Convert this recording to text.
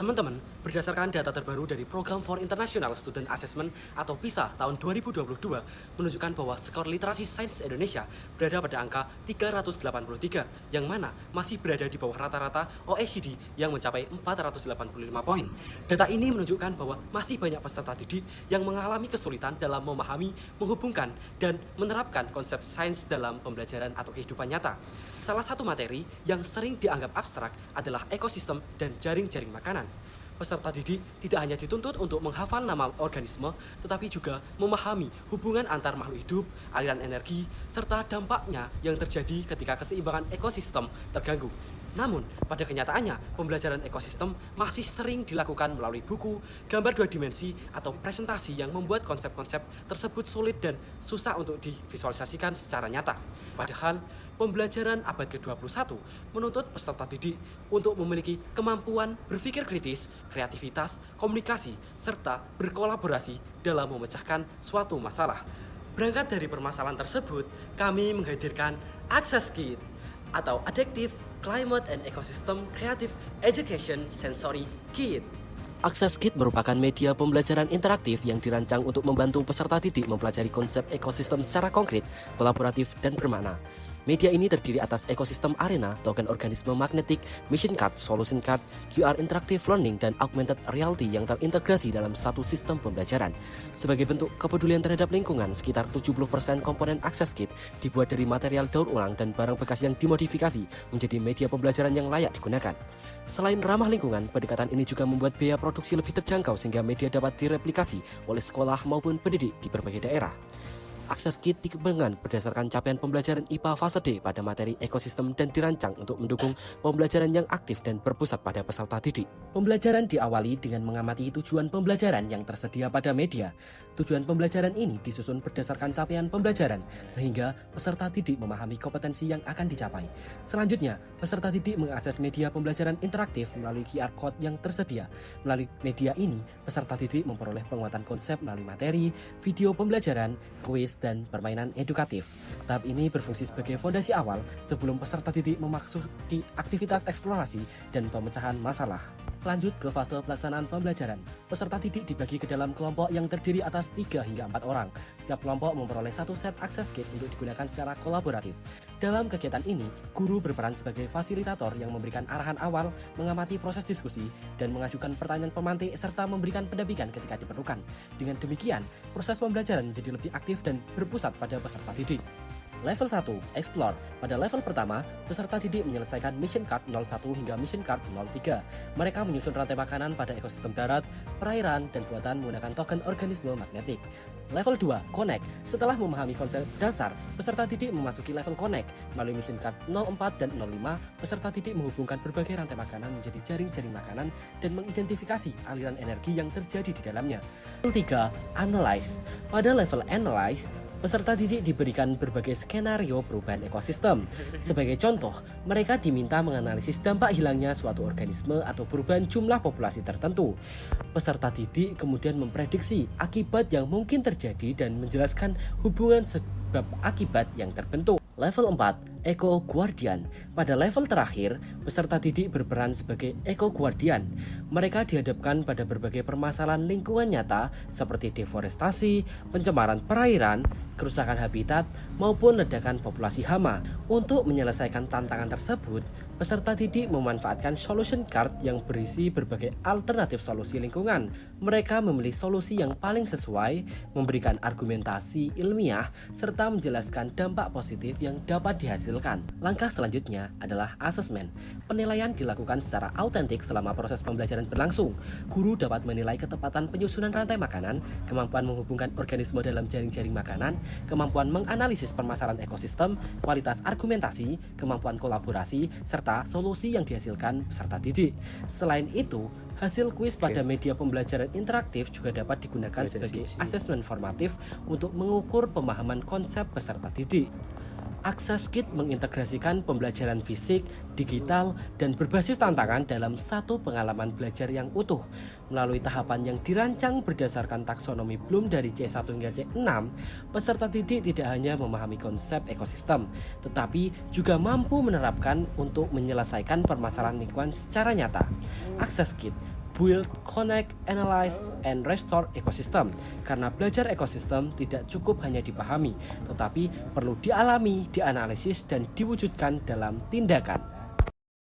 Teman-teman, berdasarkan data terbaru dari Program for International Student Assessment atau PISA tahun 2022 menunjukkan bahwa skor literasi sains Indonesia berada pada angka 383, yang mana masih berada di bawah rata-rata OECD yang mencapai 485 poin. Data ini menunjukkan bahwa masih banyak peserta didik yang mengalami kesulitan dalam memahami, menghubungkan, dan menerapkan konsep sains dalam pembelajaran atau kehidupan nyata. Salah satu materi yang sering dianggap abstrak adalah ekosistem dan jaring-jaring makanan. Peserta didik tidak hanya dituntut untuk menghafal nama organisme, tetapi juga memahami hubungan antar makhluk hidup, aliran energi, serta dampaknya yang terjadi ketika keseimbangan ekosistem terganggu. Namun, pada kenyataannya, pembelajaran ekosistem masih sering dilakukan melalui buku, gambar dua dimensi, atau presentasi yang membuat konsep-konsep tersebut sulit dan susah untuk divisualisasikan secara nyata. Padahal, pembelajaran abad ke-21 menuntut peserta didik untuk memiliki kemampuan berpikir kritis, kreativitas, komunikasi, serta berkolaborasi dalam memecahkan suatu masalah. Berangkat dari permasalahan tersebut, kami menghadirkan Access Kit atau Adaptive Climate and Ecosystem Creative Education Sensory Kit. Access Kit merupakan media pembelajaran interaktif yang dirancang untuk membantu peserta didik mempelajari konsep ekosistem secara konkret, kolaboratif, dan bermakna. Media ini terdiri atas ekosistem arena, token organisme magnetik, mission card, solution card, QR interactive learning, dan augmented reality yang terintegrasi dalam satu sistem pembelajaran. Sebagai bentuk kepedulian terhadap lingkungan, sekitar 70% komponen Access Kit dibuat dari material daur ulang dan barang bekas yang dimodifikasi menjadi media pembelajaran yang layak digunakan. Selain ramah lingkungan, pendekatan ini juga membuat biaya produksi lebih terjangkau sehingga media dapat direplikasi oleh sekolah maupun pendidik di berbagai daerah. Access Kit dikembangkan berdasarkan capaian pembelajaran IPA fase D pada materi ekosistem dan dirancang untuk mendukung pembelajaran yang aktif dan berpusat pada peserta didik. Pembelajaran diawali dengan mengamati tujuan pembelajaran yang tersedia pada media. Tujuan pembelajaran ini disusun berdasarkan capaian pembelajaran, sehingga peserta didik memahami kompetensi yang akan dicapai. Selanjutnya, peserta didik mengakses media pembelajaran interaktif melalui QR Code yang tersedia. Melalui media ini, peserta didik memperoleh penguatan konsep melalui materi, video pembelajaran, kuis, dan permainan edukatif. Tahap ini berfungsi sebagai fondasi awal sebelum peserta didik memasuki aktivitas eksplorasi dan pemecahan masalah. Lanjut ke fase pelaksanaan pembelajaran. Peserta didik dibagi ke dalam kelompok yang terdiri atas 3 hingga 4 orang. Setiap kelompok memperoleh satu set Access Kit untuk digunakan secara kolaboratif. Dalam kegiatan ini, guru berperan sebagai fasilitator yang memberikan arahan awal, mengamati proses diskusi, dan mengajukan pertanyaan pemantik serta memberikan pendampingan ketika diperlukan. Dengan demikian, proses pembelajaran menjadi lebih aktif dan berpusat pada peserta didik. Level 1, Explore. Pada level pertama, peserta didik menyelesaikan Mission Card 01 hingga Mission Card 03. Mereka menyusun rantai makanan pada ekosistem darat, perairan, dan buatan menggunakan token organisme magnetik. Level 2, Connect. Setelah memahami konsep dasar, peserta didik memasuki level Connect. Melalui Mission Card 04 dan 05, peserta didik menghubungkan berbagai rantai makanan menjadi jaring-jaring makanan dan mengidentifikasi aliran energi yang terjadi di dalamnya. Level 3, Analyze. Pada level Analyze, peserta didik diberikan berbagai skenario perubahan ekosistem. Sebagai contoh, mereka diminta menganalisis dampak hilangnya suatu organisme atau perubahan jumlah populasi tertentu. Peserta didik kemudian memprediksi akibat yang mungkin terjadi dan menjelaskan hubungan sebab akibat yang terbentuk. Level 4, Eco Guardian. Pada level terakhir, peserta didik berperan sebagai Eco Guardian. Mereka dihadapkan pada berbagai permasalahan lingkungan nyata seperti deforestasi, pencemaran perairan, kerusakan habitat, maupun ledakan populasi hama. Untuk menyelesaikan tantangan tersebut, peserta didik memanfaatkan solution card yang berisi berbagai alternatif solusi lingkungan. Mereka memilih solusi yang paling sesuai, memberikan argumentasi ilmiah, serta menjelaskan dampak positif yang dapat dihasilkan. Langkah selanjutnya adalah asesmen. Penilaian dilakukan secara autentik selama proses pembelajaran berlangsung. Guru dapat menilai ketepatan penyusunan rantai makanan, kemampuan menghubungkan organisme dalam jaring-jaring makanan, kemampuan menganalisis permasalahan ekosistem, kualitas argumentasi, kemampuan kolaborasi, serta solusi yang dihasilkan peserta didik. Selain itu, hasil kuis pada media pembelajaran interaktif juga dapat digunakan sebagai asesmen formatif untuk mengukur pemahaman konsep peserta didik. Access Kit mengintegrasikan pembelajaran fisik, digital, dan berbasis tantangan dalam satu pengalaman belajar yang utuh. Melalui tahapan yang dirancang berdasarkan taksonomi Bloom dari C1 hingga C6, peserta didik tidak hanya memahami konsep ekosistem, tetapi juga mampu menerapkan untuk menyelesaikan permasalahan lingkungan secara nyata. Access Kit build, connect, analyze, and restore ecosystem. Karena belajar ekosistem tidak cukup hanya dipahami, tetapi perlu dialami, dianalisis, dan diwujudkan dalam tindakan.